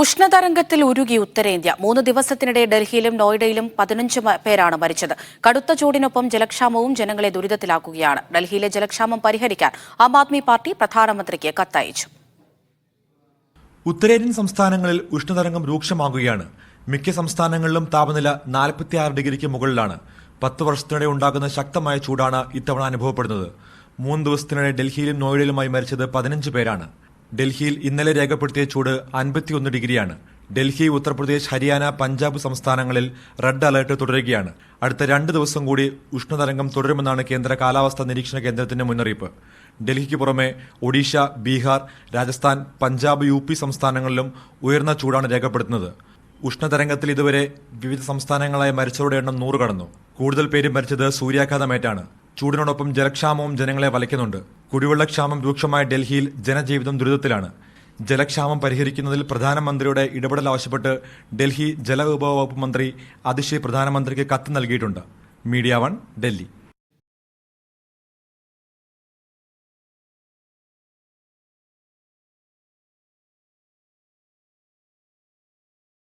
ഉഷ്ണതരംഗത്തിൽ ഉരുകി ഉത്തരേന്ത്യ 3 ദിവസത്തിനിടെ ഡൽഹിയിലും നോയിഡയിലും 15 പേരാണ് മരിച്ചത്. കടുത്ത ചൂടിനൊപ്പം ജലക്ഷാമവും ജനങ്ങളെ ദുരിതത്തിലാക്കുകയാണ്. ഡൽഹിയിലെ ജലക്ഷാമം പരിഹരിക്കാൻ ആം ആദ്മി പാർട്ടി പ്രധാനമന്ത്രിക്ക് കത്തയച്ചു. ഉത്തരേന്ത്യൻ സംസ്ഥാനങ്ങളിൽ ഉഷ്ണതരംഗം രൂക്ഷമാകുകയാണ്. മിക്ക സംസ്ഥാനങ്ങളിലും താപനില 46 ഡിഗ്രിക്ക് മുകളിലാണ്. 10 വർഷത്തിനിടെ ഉണ്ടാകുന്ന ശക്തമായ ചൂടാണ് ഇത്തവണ അനുഭവപ്പെടുന്നത്. 3 ദിവസത്തിനിടെ ഡൽഹിയിലും നോയിഡയിലുമായി മരിച്ചത് 15 പേരാണ്. ഡൽഹിയിൽ ഇന്നലെ രേഖപ്പെടുത്തിയ ചൂട് 51 ഡിഗ്രിയാണ്. ഡൽഹി, ഉത്തർപ്രദേശ്, ഹരിയാന, പഞ്ചാബ് സംസ്ഥാനങ്ങളിൽ റെഡ് അലർട്ട് തുടരുകയാണ്. അടുത്ത 2 ദിവസം കൂടി ഉഷ്ണതരംഗം തുടരുമെന്നാണ് കേന്ദ്ര കാലാവസ്ഥാ നിരീക്ഷണ കേന്ദ്രത്തിന്റെ മുന്നറിയിപ്പ്. ഡൽഹിക്ക് പുറമെ ഒഡീഷ, ബീഹാർ, രാജസ്ഥാൻ, പഞ്ചാബ്, UP സംസ്ഥാനങ്ങളിലും ഉയർന്ന ചൂടാണ് രേഖപ്പെടുത്തുന്നത്. ഉഷ്ണതരംഗത്തിൽ ഇതുവരെ വിവിധ സംസ്ഥാനങ്ങളായ മരിച്ചവരുടെ എണ്ണം 100 കടന്നു. കൂടുതൽ പേര് മരിച്ചത് സൂര്യാഘാതമേറ്റാണ്. ചൂടിനോടൊപ്പം ജലക്ഷാമവും ജനങ്ങളെ വലയ്ക്കുന്നുണ്ട്. കുടിവെള്ളക്ഷാമം രൂക്ഷമായ ഡൽഹിയിൽ ജനജീവിതം ദുരിതത്തിലാണ്. ജലക്ഷാമം പരിഹരിക്കുന്നതിൽ പ്രധാനമന്ത്രിയുടെ ഇടപെടൽ ആവശ്യപ്പെട്ട് ഡൽഹി ജലവിഭവ വകുപ്പ് മന്ത്രി അതിഷി പ്രധാനമന്ത്രിക്ക് കത്ത് നൽകിയിട്ടുണ്ട്. മീഡിയ 1, ഡൽഹി.